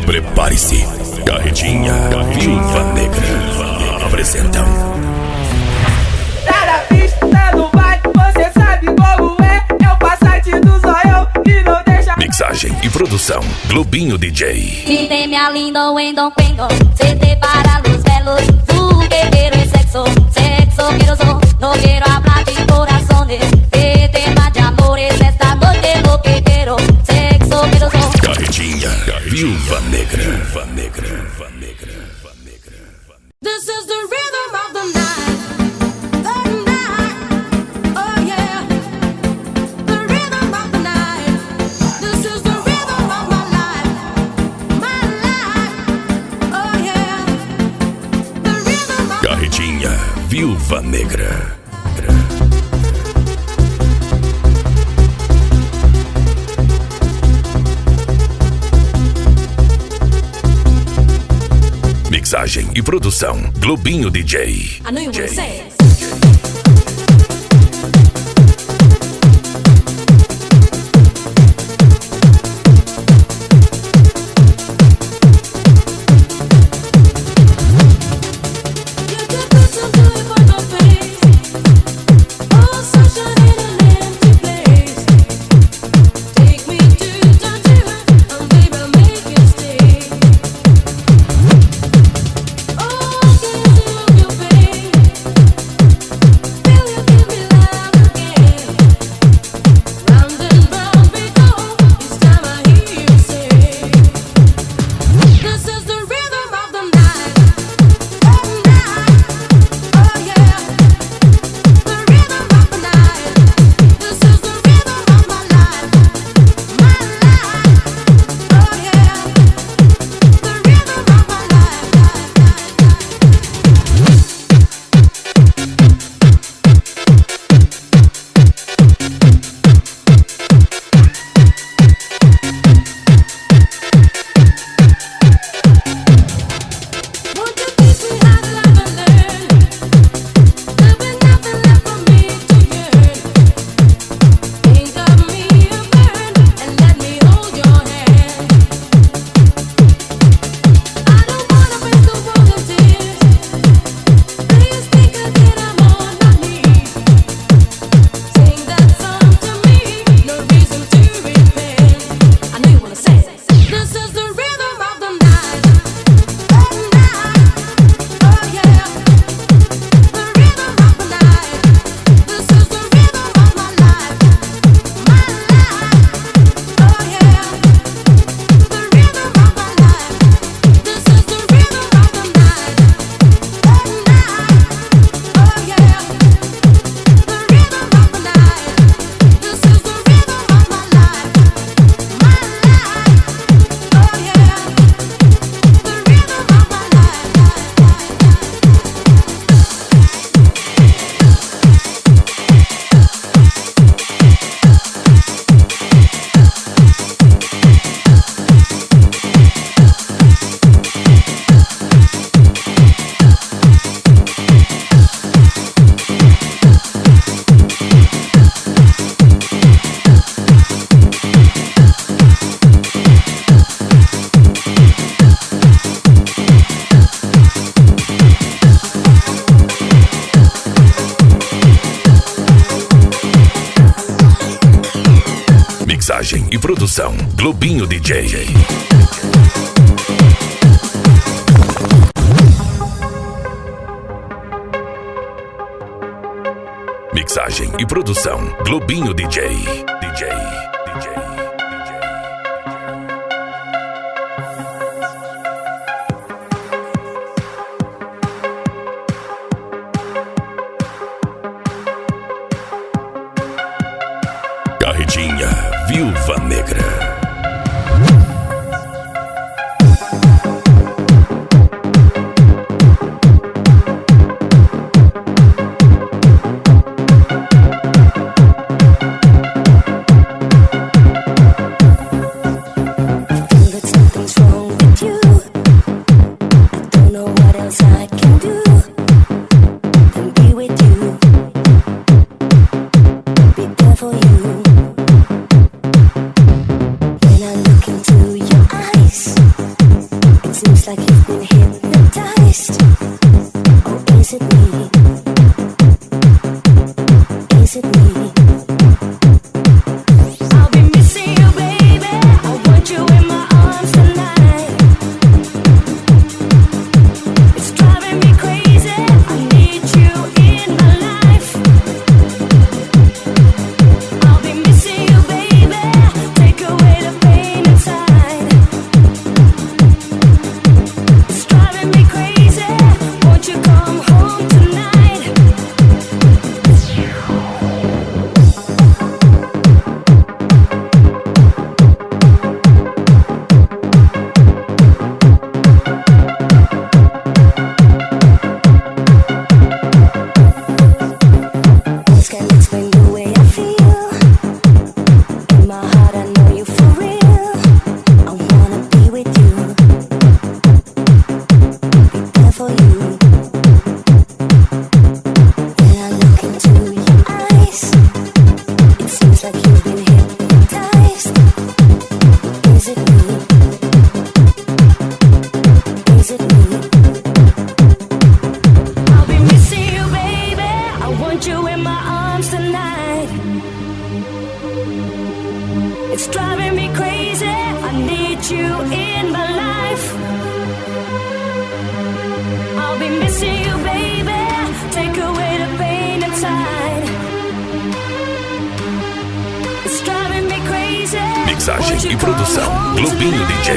Prepare-se, Carretinha, Viúva Negra apresentam. Tá na pista, tá no baile, você sabe como é. É o passate do zoião que não deixa. Mixagem e produção, Globinho DJ. Si te me alindo en Don Cuengo, se te para los pelos. Tú que quieres sexo, sexo quiero so. No quiero hablar de corazones, de temas de amores. Esta noche lo que quiero, sexo quiero so. Carretinha, Viúva Negra, Viúva Negra, Viúva Negra, Viúva Negra. This is the rhythm of the night, the night, oh yeah. The rhythm of the night. This is the rhythm of my life, oh yeah. The rhythm of Carretinha, Viúva Negra. Mixagem e produção, Globinho DJ. I know you wanna say it. Mixagem e produção, Globinho DJ. Mixagem e produção, Globinho DJ. DJ. Carretinha, Viúva Negra. for you. driving me crazy. I need you in my life. I'll be missing you, baby. Take away the pain inside. It's driving me crazy. Mixagem e produção Globinho DJ.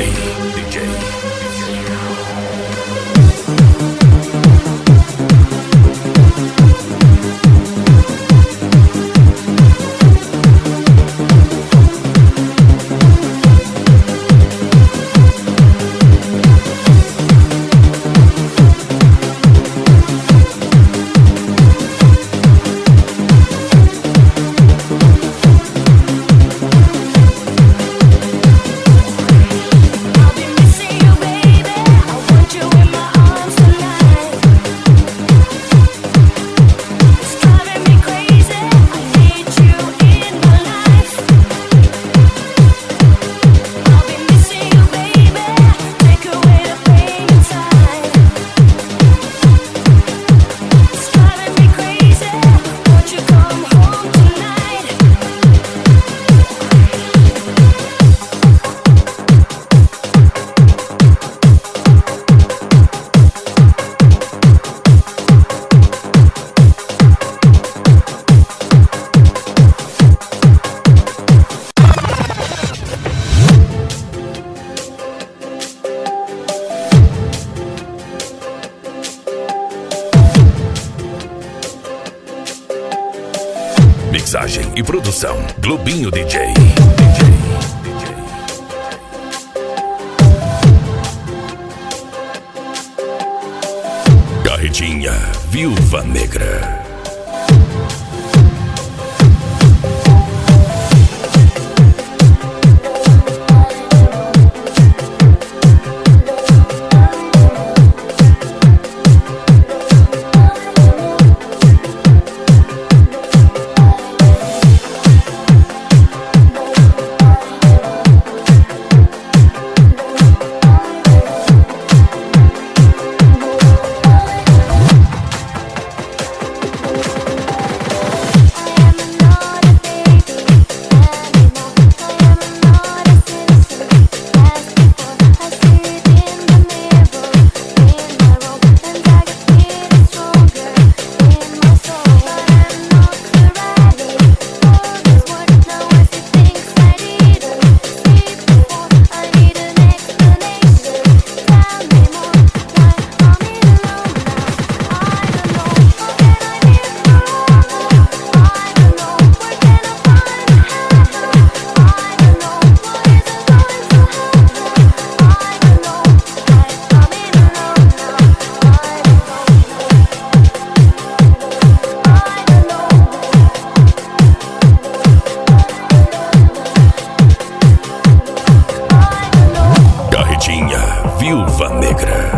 Mixagem e produção Globinho DJ. Carretinha Viúva Negra. Viúva Negra.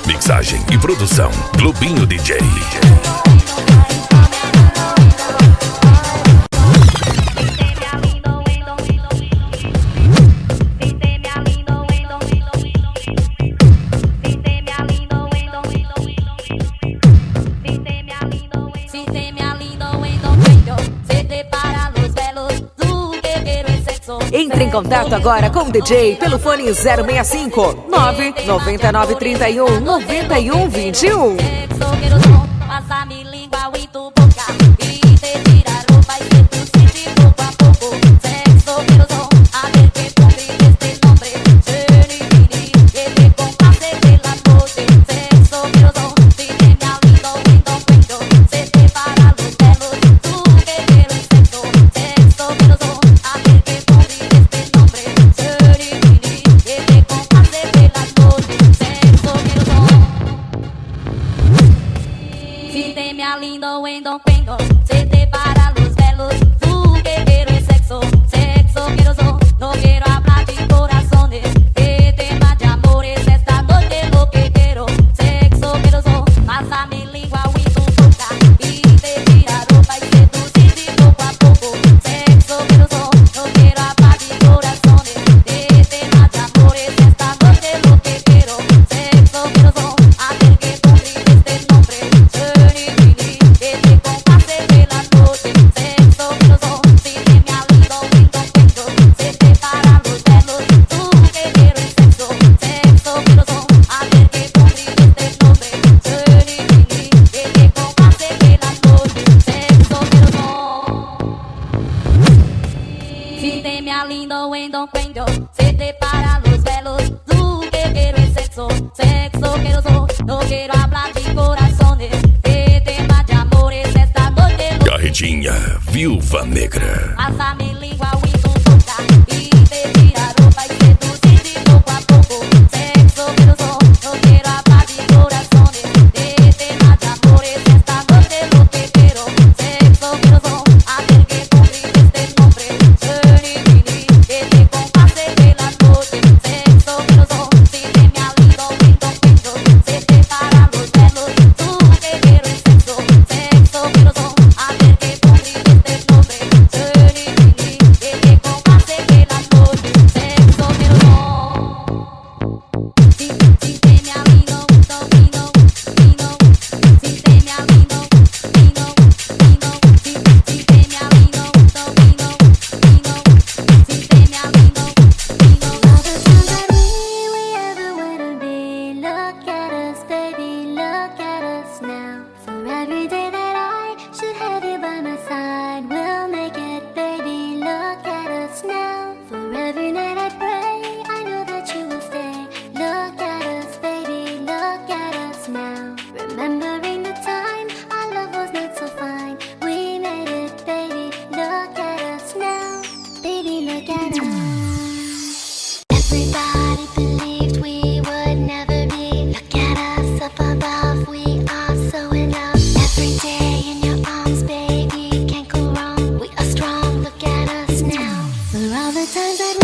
Mixagem e produção Globinho DJ. Entre em contato agora com o DJ pelo fone 065 99931 9121. Passa-me língua e tu boca e te tirar roupa e que tu sente pouco a pouco. Sexo quiero son, a ver que cumplir este nombre. Serenity, que te compase de la noche. Sexo quiero son, si te me alindo, cuento, se te para los pelos. Tú que quieres sexo, sexo quiero son, a ver que cumplir este nombre. Serenity, que te compase de la noche. Sexo quiero son. CD para los velos, tú que quiero es sexo, sexo quiero so, no quiero hablar de corazones, de temas de amores, esta noche lo que quiero, sexo quiero so, pasa mi lengua y tu boca, y te tira ropa y seducir poco a poco, sexo quiero so, no quiero hablar de corazones, de temas de amores, esta noche lo que quiero, sexo quiero so, hacer que tú grites el nombre, Serenity, que te compase de la noche, sexo quiero so, si te me alido y no tengo, se te para los velos, tú que quiero es sexo, sexo quiero so, hacer que tú grites el nombre, Serenity, que te compase de la noche, sexo quiero so. Si te me alido y no tengo, se te para los velos, tú que quiero es sexo, sexo quiero so, no quiero hablar de corazones, de temas de amores, esta noche lo Carretinha Viúva Negra. pasa mi lengua y tu boca, y te tira ropa y seducir poco a poco, sexo quiero so, no quiero hablar de corazones, de temas de amores, esta noche lo que quiero, sexo quiero so, hacer que tú grites el nombre, Serenity, que te compase de la noche, sexo quiero so, si te me alido y no tengo, se te para los velos, tú que quiero es sexo, sexo quiero so, hacer que tú grites el nombre, Serenity, que te compase de la noche, sexo quiero so. Si te me alido, vino, si te me alido, vino, si te me alido, vino, si te me alido, vino. All the times that we ever wanna be. Look at us, baby, look at us now. For every day that I should have you by my side, we'll make it, baby, look at us now. For every night I pray, I know that you will stay. Look at us, baby, look at us now. Remembering the time our love was not so fine, we made it, baby, look at us now. Baby, look at us. Everybody believed we would never be. Look at us up above, we are so in love. Every day in your arms, baby, can't go wrong. We are strong, look at us now. For all the times that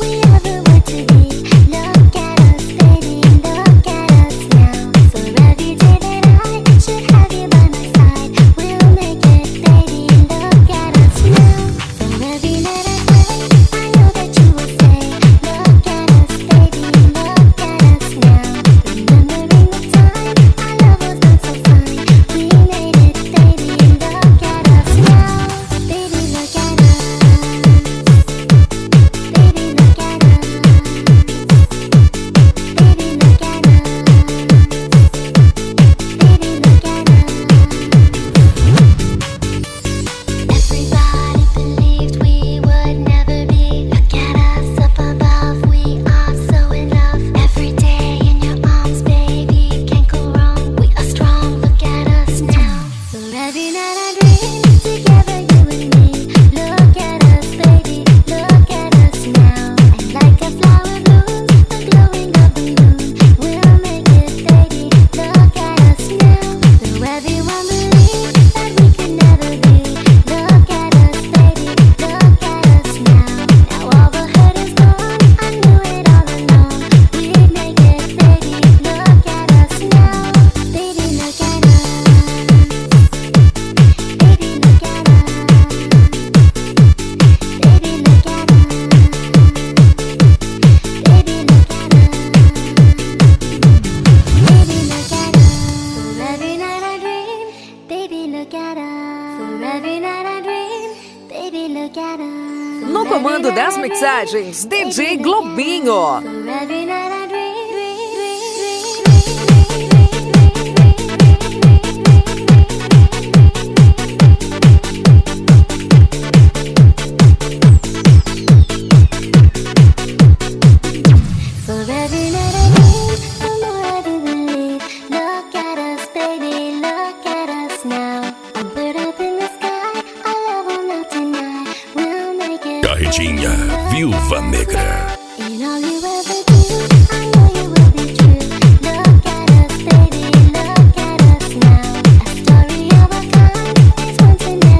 we ever were to be. Look at us, baby, look at us now. For every day that I should have you by my side, we'll make it, baby, look at us now. For every night I pray, I know that you will stay. Look at us, baby, look at us now. Remembering the time our love was not so fine, we made it, baby, look at us now. Baby, look at us. Baby, look at us. Baby, look at us. Baby, look at us. Everybody believed we would never be. Look at us up above, we are so in love. Every day in your arms, baby, can't go wrong. We are strong, look at us now. For every night I dream together, you and me. Look at us, baby, look at us now. And like a flower blooms, the glowing of the moon, we'll make it, baby, look at us now. Though everyone believes that we could never be. Look at us, baby, look at us now. Now all the hurt is gone, I knew it all along. We'd make it, baby, look at us now. Baby, look at us. Baby, look at us. Baby, look at us. Baby, look at us. Baby, look at us. For every night I dream, baby, look at us. For every night I dream, baby, look at us. No comando das mixagens, DJ Globinho. For every night I dream. For every night I dream, the more I do believe. Look at us, baby, look at us now. I'm put up in the sky, our love will not deny. We'll make it. Carretinha Viúva Negra. In all you ever do, I know you will be true. Look at us, baby, look at us now. A story of a kind, it's one to never.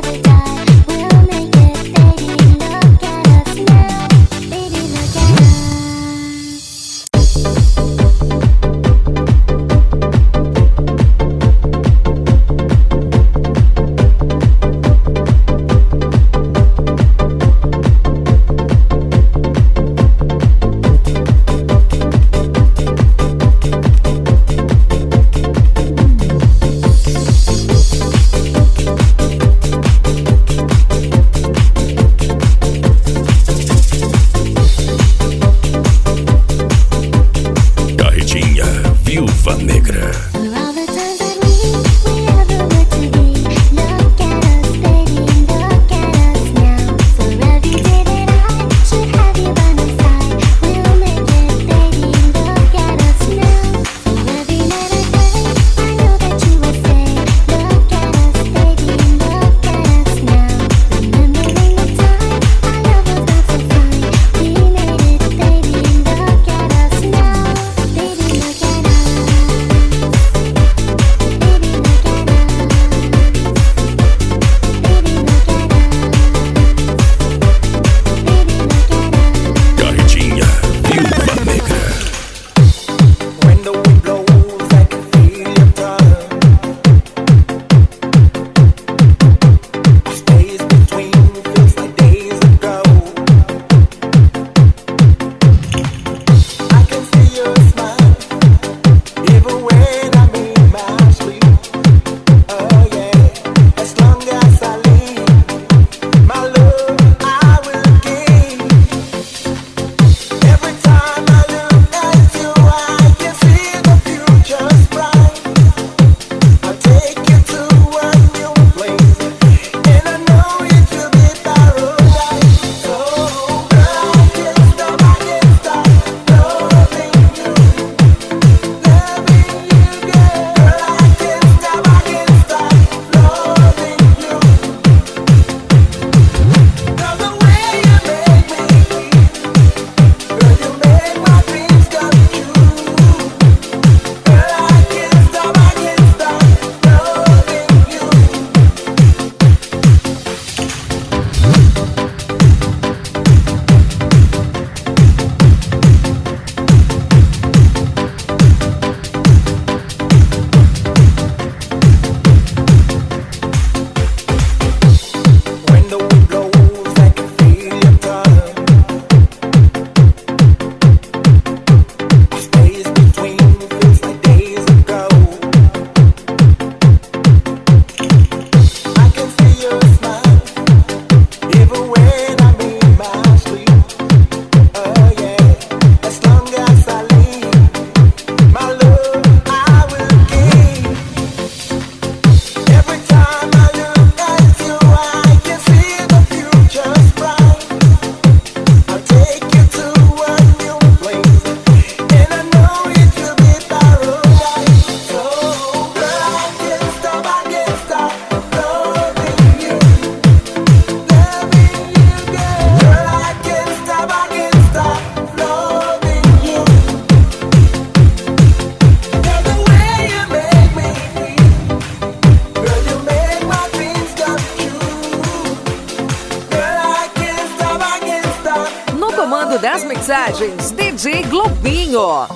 das mixagens, DJ Globinho.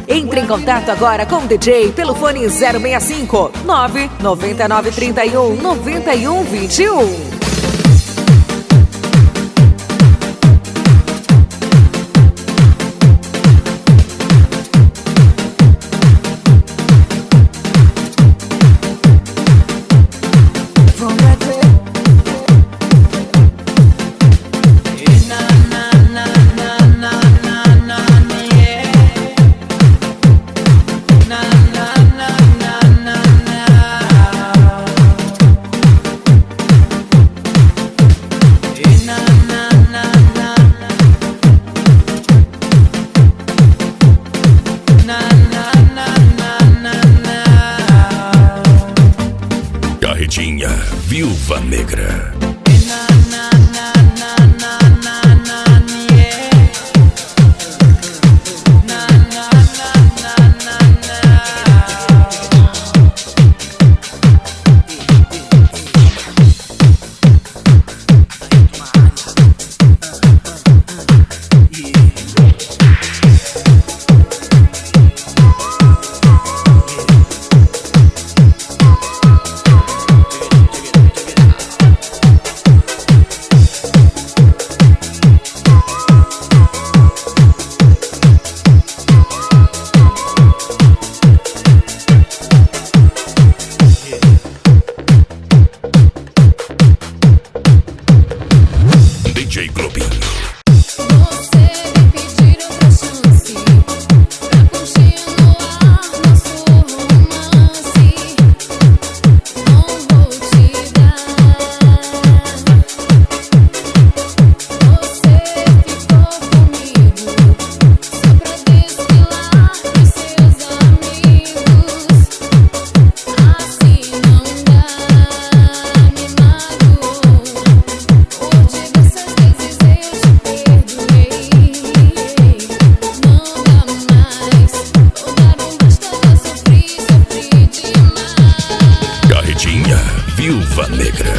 Entre em contato agora com o DJ pelo fone 065 99931 9121. Carretinha Viúva Negra. DJ Globinho. Viúva Negra.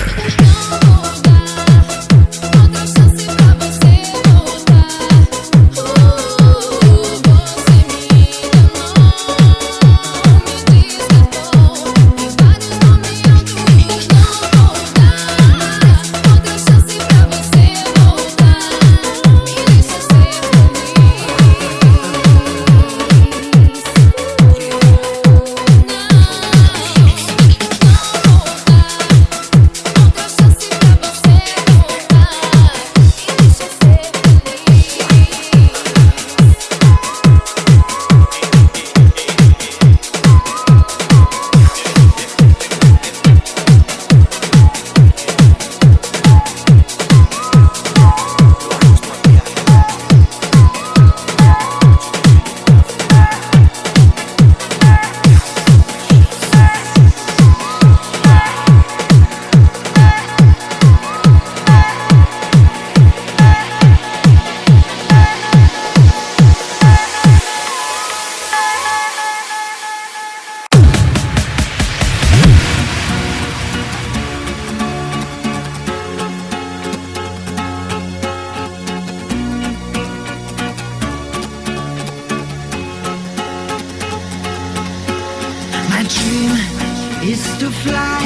Is to fly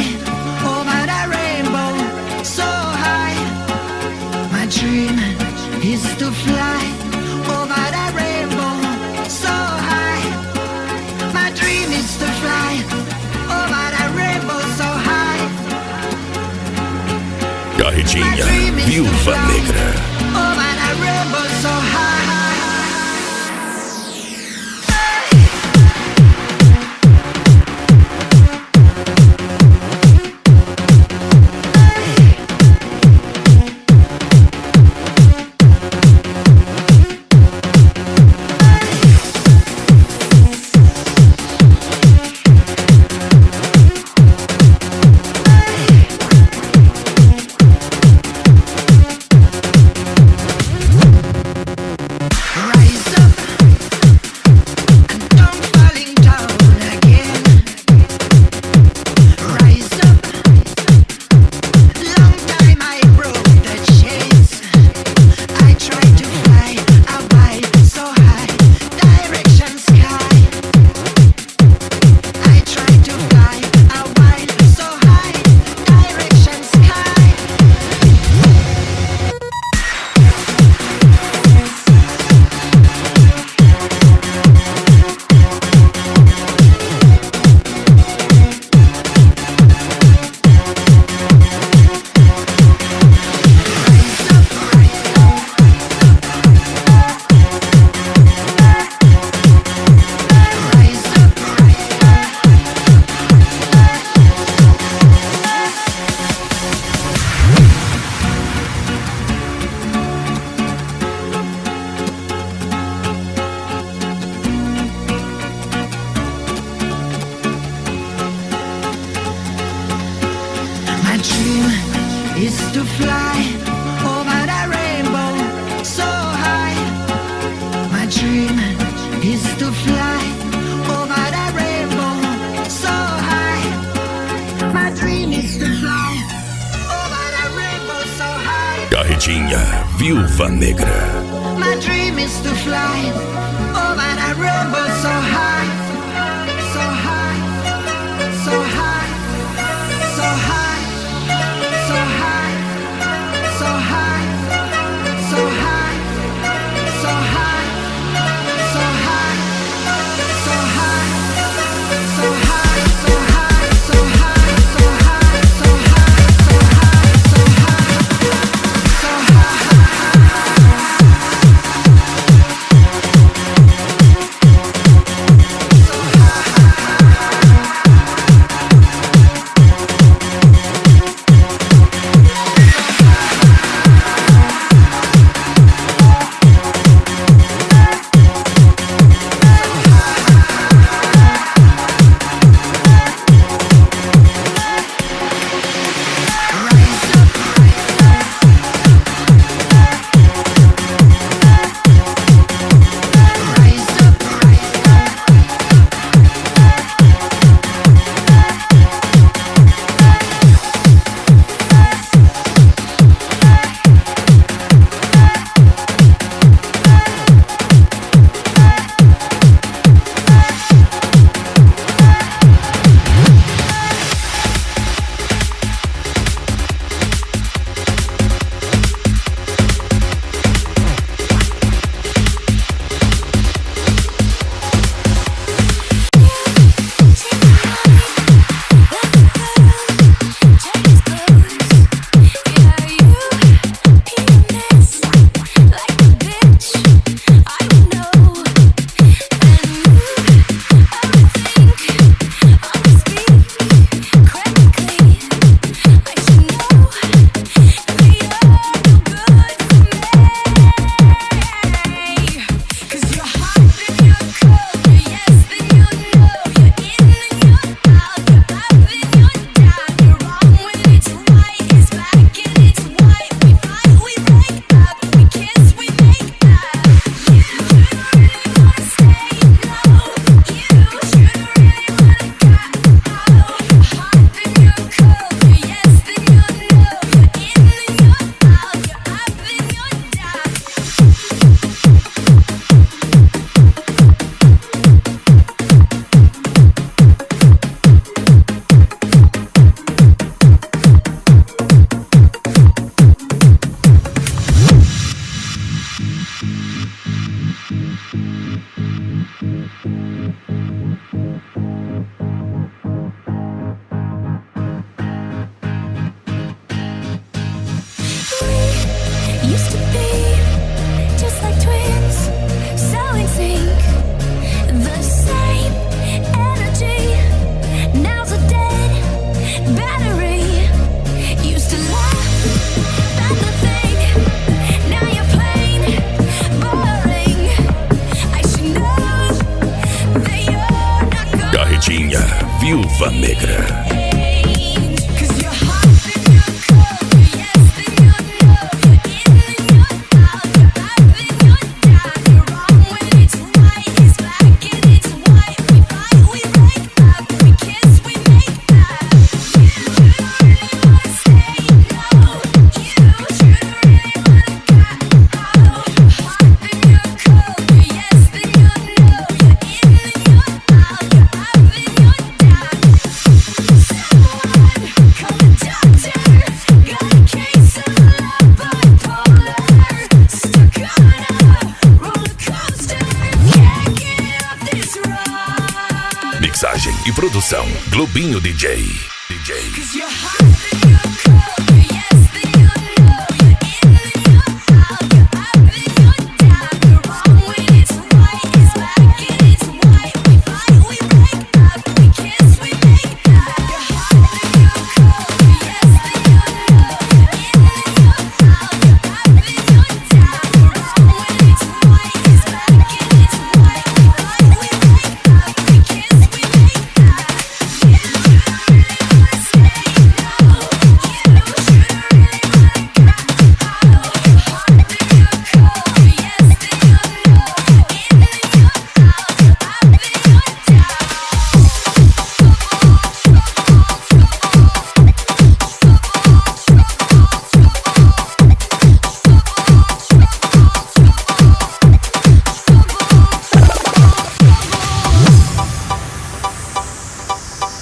over the rainbow so high. My dream is to fly over the rainbow so high. My dream is to fly over the rainbow so high. Carretinha Viúva Negra. Over the rainbow so high. dream is to fly over the rainbow so high. My dream is to fly over the rainbow so high. My dream is to fly over the rainbow so high. Carretinha Viúva Negra. My dream is to fly over the rainbow so high. So high, so high, so high, so high, so high, so high, so high, so high, so high, so high, so high, so high, so high, so high, so high, Viúva Negra. Mixagem e produção Globinho DJ.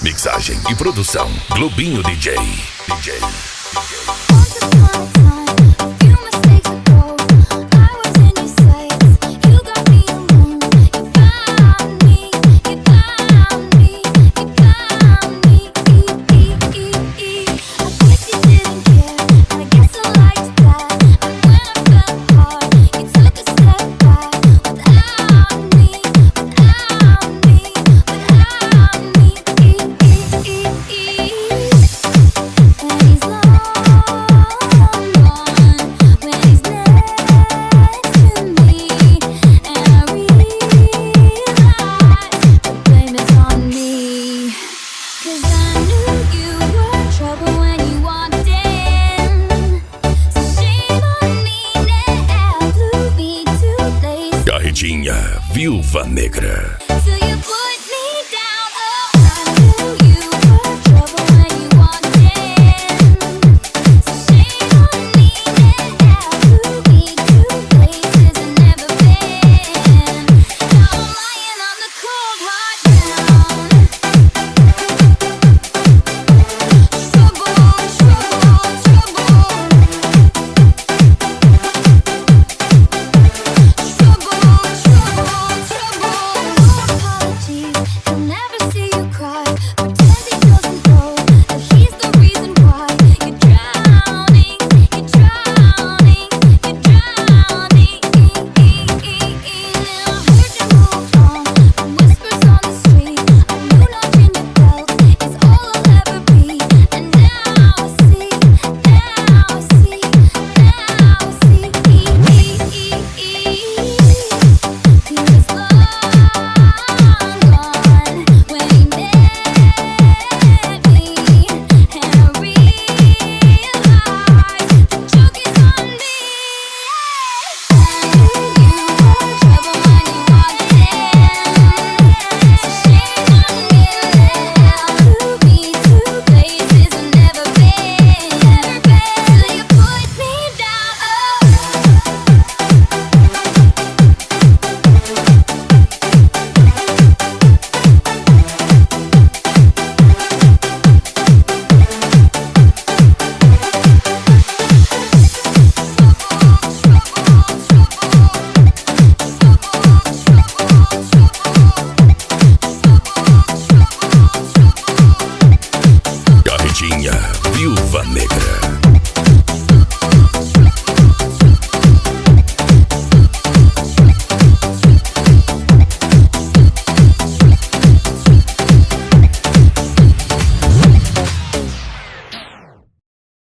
Mixagem e produção Globinho DJ. Once upon a time, a few mistakes ago, I was in your sights. You got me alone. You found me. You found me. You found me. I guess you didn't care, and I guess I liked that. And when I fell hard, you took a step back. Without me, without me, without me. When he's long gone, when he's next to me, and I realize the blame is on me. 'Cause I knew you were trouble when you walked in. So shame on me now, too late. Carretinha Viúva Negra. To